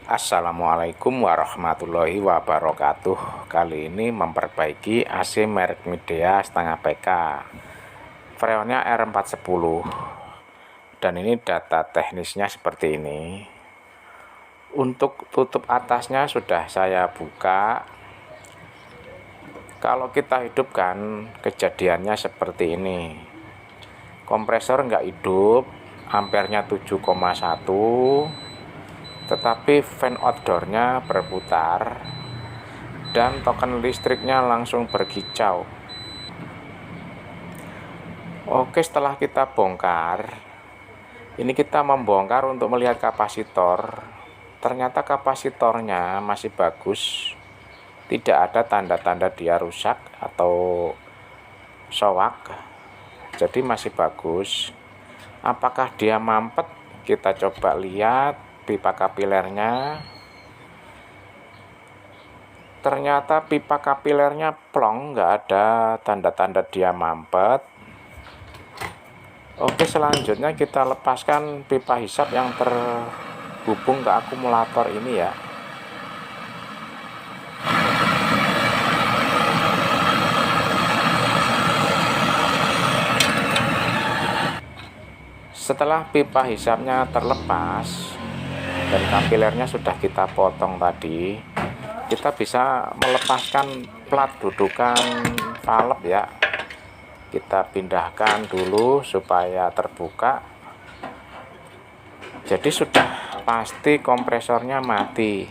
Assalamualaikum warahmatullahi wabarakatuh. Kali ini memperbaiki AC merek Midea setengah PK, freonnya R410. Dan ini data teknisnya seperti ini. Untuk tutup atasnya sudah saya buka. Kalau kita hidupkan, kejadiannya seperti ini. Kompresor nggak hidup, ampernya 7,1, tetapi fan outdoornya berputar dan token listriknya langsung berkicau. Oke, setelah kita bongkar, ini kita membongkar untuk melihat kapasitor. Ternyata kapasitornya masih bagus, tidak ada tanda-tanda dia rusak atau sowak, jadi masih bagus. Apakah dia mampet? Kita coba lihat pipa kapilernya. Ternyata pipa kapilernya plong, nggak ada tanda-tanda dia mampet. Oke, selanjutnya kita lepaskan pipa hisap yang terhubung ke akumulator ini ya. Setelah pipa hisapnya terlepas dan kapilernya sudah kita potong tadi, kita bisa melepaskan plat dudukan valve ya. Kita pindahkan dulu supaya terbuka. Jadi sudah pasti kompresornya mati.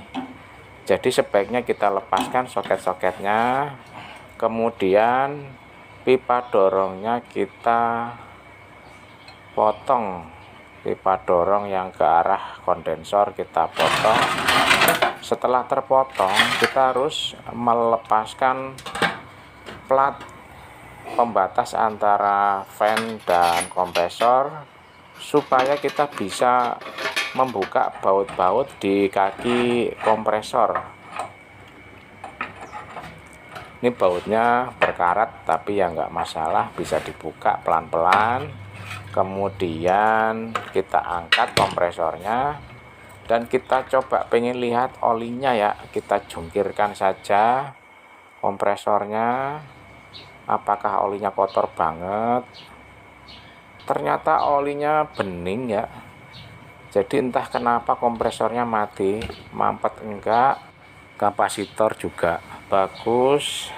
Jadi sebaiknya kita lepaskan soket-soketnya. Kemudian pipa dorongnya kita potong. Pipa dorong yang ke arah kondensor kita potong. Setelah terpotong, kita harus melepaskan plat pembatas antara fan dan kompresor supaya kita bisa membuka baut-baut di kaki kompresor. Ini bautnya berkarat tapi ya nggak masalah, bisa dibuka pelan-pelan. Kemudian kita angkat kompresornya dan kita coba pengen lihat olinya ya. Kita jungkirkan saja kompresornya, apakah olinya kotor banget. Ternyata olinya bening ya. Jadi entah kenapa kompresornya mati, mampet enggak, kapasitor juga bagus.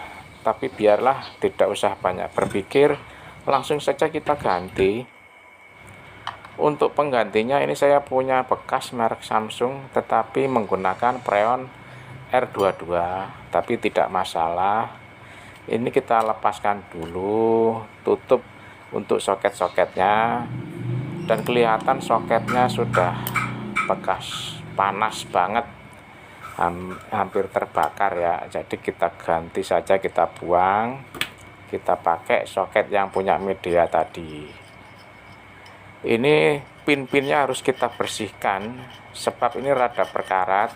Tapi biarlah, tidak usah banyak berpikir, langsung saja kita ganti. Untuk penggantinya ini saya punya bekas merek Samsung tetapi menggunakan freon R22, tapi tidak masalah. Ini kita lepaskan dulu, tutup untuk soket-soketnya, dan kelihatan soketnya sudah bekas panas banget, hampir terbakar ya. Jadi kita ganti saja, kita buang, kita pakai soket yang punya Midea tadi. Ini pin-pinnya harus kita bersihkan sebab ini rada berkarat.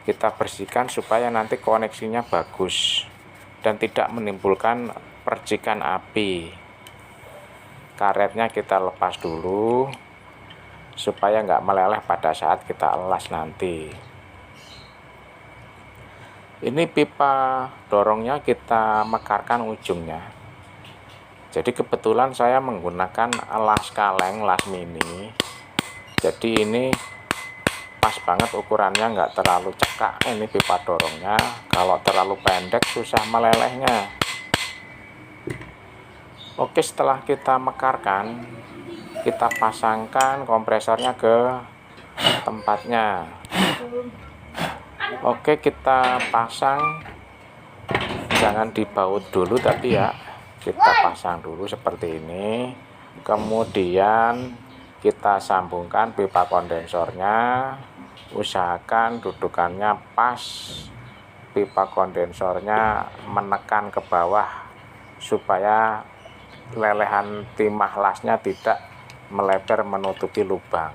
Kita bersihkan supaya nanti koneksinya bagus dan tidak menimbulkan percikan api. Karetnya kita lepas dulu supaya nggak meleleh pada saat kita elas nanti. Ini pipa dorongnya kita mekarkan ujungnya. Jadi kebetulan saya menggunakan las kaleng, las mini. Jadi ini pas banget ukurannya, nggak terlalu cekak ini pipa dorongnya. Kalau terlalu pendek susah melelehnya. Oke, setelah kita mekarkan, kita pasangkan kompresornya ke tempatnya. Oke, kita pasang, jangan dibaut dulu tapi ya, kita pasang dulu seperti ini. Kemudian kita sambungkan pipa kondensornya, usahakan dudukannya pas, pipa kondensornya menekan ke bawah supaya lelehan timah lasnya tidak melebar menutupi lubang.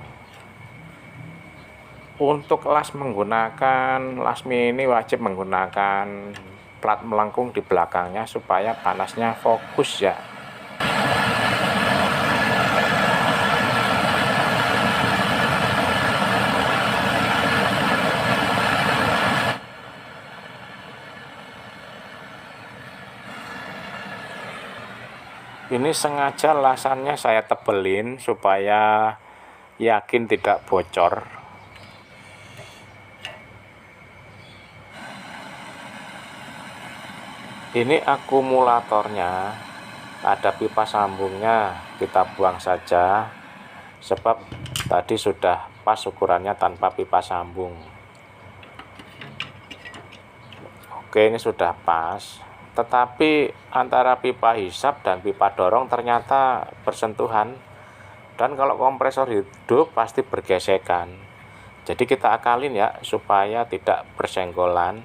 Untuk las menggunakan las mini wajib menggunakan plat melengkung di belakangnya supaya panasnya fokus ya. Ini sengaja lasannya saya tebelin supaya yakin tidak bocor. Ini akumulatornya, ada pipa sambungnya, kita buang saja sebab tadi sudah pas ukurannya tanpa pipa sambung. Oke, ini sudah pas, tetapi antara pipa hisap dan pipa dorong ternyata bersentuhan, dan kalau kompresor hidup pasti bergesekan. Jadi kita akalin ya supaya tidak bersenggolan.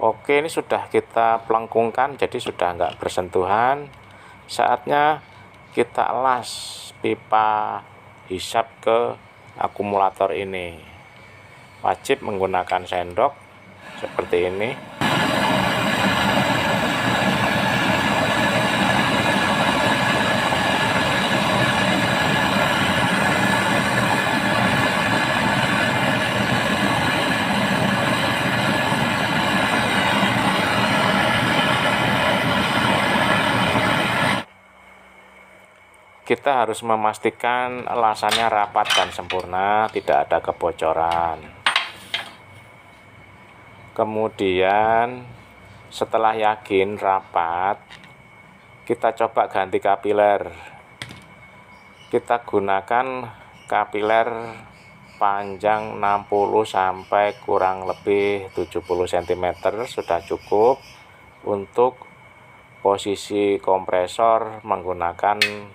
Oke, ini sudah kita pelengkungkan, jadi sudah enggak bersentuhan. Saatnya kita las pipa hisap ke akumulator ini. Wajib menggunakan sendok seperti ini. Kita harus memastikan lasannya rapat dan sempurna, tidak ada kebocoran. Kemudian setelah yakin rapat, kita coba ganti kapiler. Kita gunakan kapiler panjang 60 sampai kurang lebih 70 cm sudah cukup. Untuk posisi kompresor menggunakan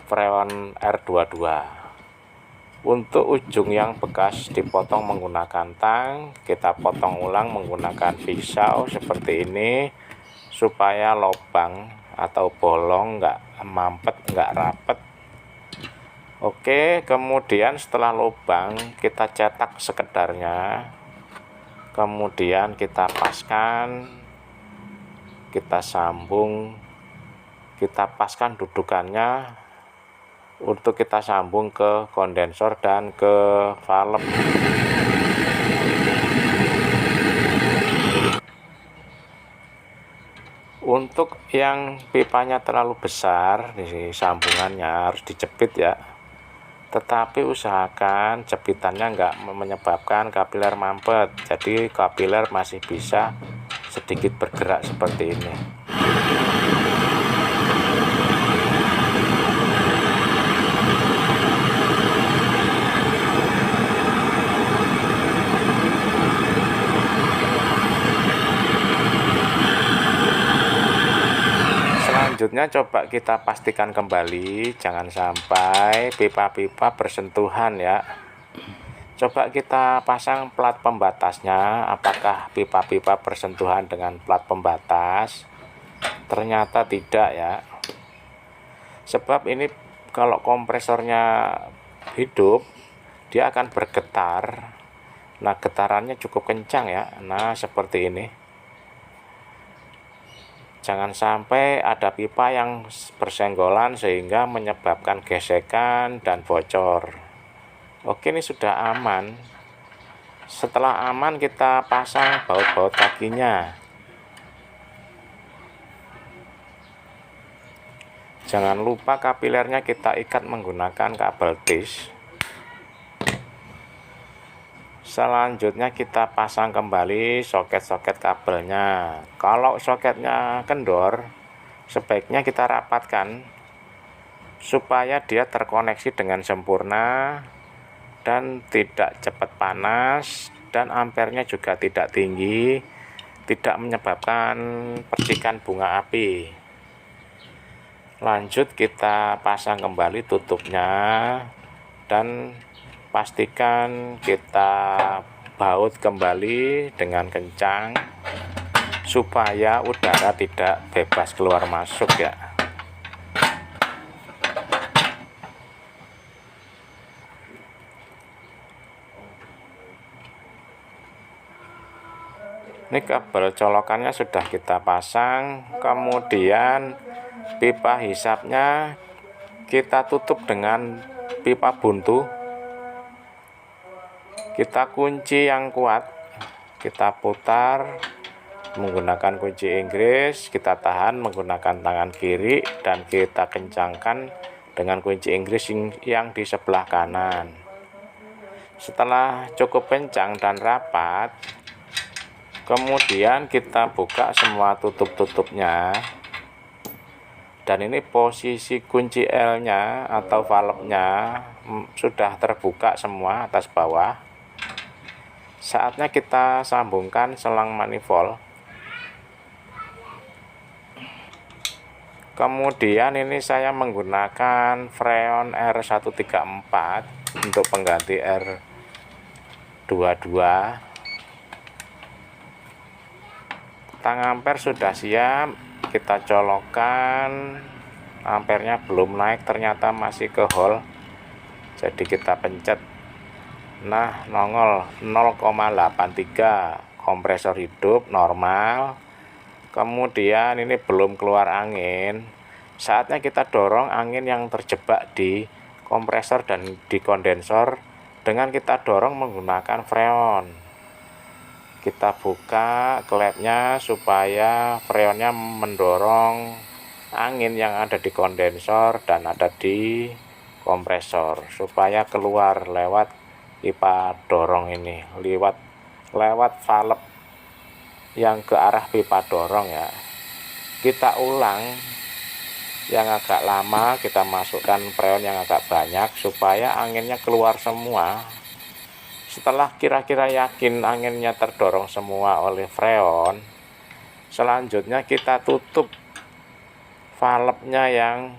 freon R22. Untuk ujung yang bekas dipotong menggunakan tang, kita potong ulang menggunakan pisau seperti ini supaya lubang atau bolong nggak mampet, nggak rapet. Oke, kemudian setelah lubang kita cetak sekedarnya, kemudian kita paskan, kita sambung, kita paskan dudukannya untuk kita sambung ke kondensor dan ke valve. Untuk yang pipanya terlalu besar, di sambungannya harus dijepit ya. Tetapi usahakan jepitannya enggak menyebabkan kapiler mampet. Jadi kapiler masih bisa sedikit bergerak seperti ini. Selanjutnya coba kita pastikan kembali, jangan sampai pipa-pipa bersentuhan ya. Coba kita pasang plat pembatasnya, apakah pipa-pipa bersentuhan dengan plat pembatas? Ternyata tidak ya. Sebab ini kalau kompresornya hidup, dia akan bergetar. Nah, getarannya cukup kencang ya. Nah, seperti ini. Jangan sampai ada pipa yang bersenggolan sehingga menyebabkan gesekan dan bocor. Oke, ini sudah aman. Setelah aman kita pasang baut-baut kakinya. Jangan lupa kapilernya kita ikat menggunakan kabel tis. Selanjutnya kita pasang kembali soket-soket kabelnya. Kalau soketnya kendor, sebaiknya kita rapatkan supaya dia terkoneksi dengan sempurna dan tidak cepat panas, dan ampernya juga tidak tinggi, tidak menyebabkan percikan bunga api. Lanjut kita pasang kembali tutupnya dan pastikan kita baut kembali dengan kencang supaya udara tidak bebas keluar masuk ya. Ini kabel colokannya sudah kita pasang, kemudian pipa hisapnya kita tutup dengan pipa buntu. Kita kunci yang kuat, kita putar menggunakan kunci Inggris, kita tahan menggunakan tangan kiri dan kita kencangkan dengan kunci Inggris yang di sebelah kanan. Setelah cukup kencang dan rapat, kemudian kita buka semua tutup-tutupnya. Dan ini posisi kunci L-nya atau valve-nya sudah terbuka semua atas bawah. Saatnya kita sambungkan selang manifold. Kemudian ini saya menggunakan freon R134 untuk pengganti R22. Tang ampere sudah siap, kita colokkan. Ampernya belum naik, ternyata masih ke hole, jadi kita pencet. Nah, nongol 0,83, kompresor hidup normal. Kemudian ini belum keluar angin. Saatnya kita dorong angin yang terjebak di kompresor dan di kondensor dengan kita dorong menggunakan freon. Kita buka klepnya supaya freonnya mendorong angin yang ada di kondensor dan ada di kompresor supaya keluar lewat pipa dorong ini, lewat valve yang ke arah pipa dorong ya. Kita ulang yang agak lama, kita masukkan freon yang agak banyak supaya anginnya keluar semua. Setelah kira-kira yakin anginnya terdorong semua oleh freon, selanjutnya kita tutup valve-nya yang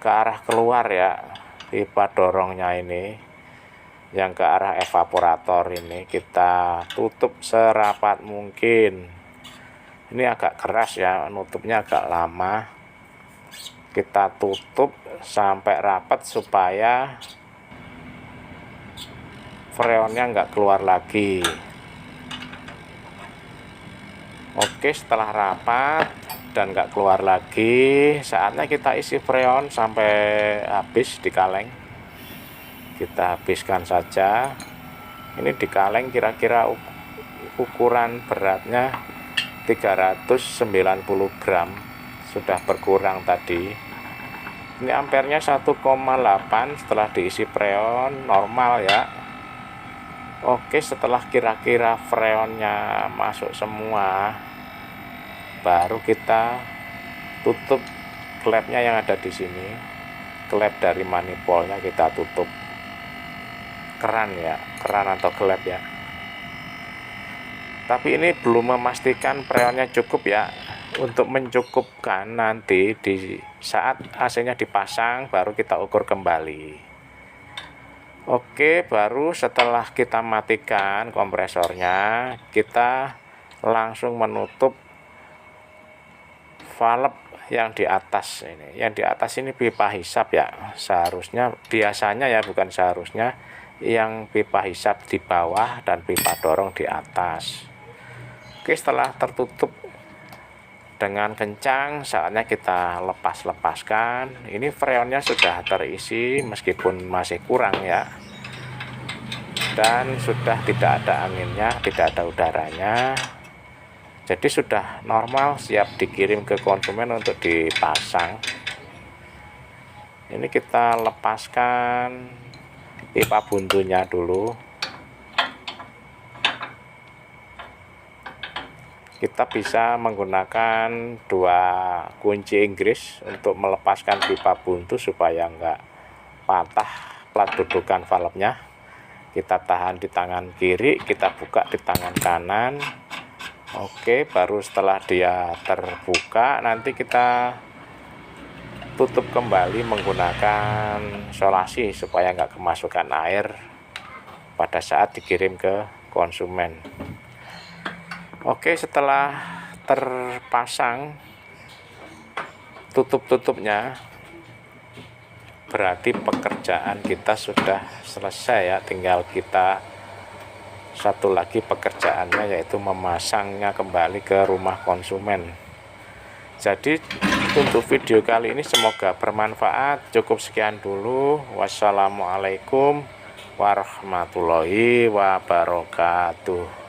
ke arah keluar ya, pipa dorongnya ini yang ke arah evaporator ini kita tutup serapat mungkin. Ini agak keras ya, nutupnya agak lama. Kita tutup sampai rapat supaya freonnya nggak keluar lagi. Oke, setelah rapat dan nggak keluar lagi, saatnya kita isi freon sampai habis di kaleng. Kita habiskan saja. Ini di kaleng kira-kira ukuran beratnya 390 gram, sudah berkurang tadi. Ini ampernya 1,8 setelah diisi freon normal ya. Oke, setelah kira-kira freonnya masuk semua, baru kita tutup klepnya yang ada di sini. Klep dari manifoldnya kita tutup. Keran ya, keran atau klep ya. Tapi ini belum memastikan freonnya cukup ya. Untuk mencukupkan nanti di saat AC-nya dipasang baru kita ukur kembali. Oke, baru setelah kita matikan kompresornya, kita langsung menutup valve yang di atas ini. Yang di atas ini pipa hisap ya. Seharusnya, biasanya ya, bukan seharusnya, yang pipa hisap di bawah dan pipa dorong di atas. Oke, setelah tertutup dengan kencang, saatnya kita lepaskan. Ini freonnya sudah terisi meskipun masih kurang ya, dan sudah tidak ada anginnya, tidak ada udaranya, jadi sudah normal, siap dikirim ke konsumen untuk dipasang. Ini kita lepaskan pipa buntunya dulu. Kita bisa menggunakan 2 kunci Inggris untuk melepaskan pipa buntu supaya enggak patah plat dudukan valve-nya. Kita tahan di tangan kiri, kita buka di tangan kanan. Oke, baru setelah dia terbuka nanti kita tutup kembali menggunakan solasi supaya nggak kemasukan air pada saat dikirim ke konsumen. Oke, setelah terpasang tutup-tutupnya, berarti pekerjaan kita sudah selesai ya. Tinggal kita satu lagi pekerjaannya, yaitu memasangnya kembali ke rumah konsumen. Jadi untuk video kali ini semoga bermanfaat. Cukup sekian dulu. Wassalamualaikum warahmatullahi wabarakatuh.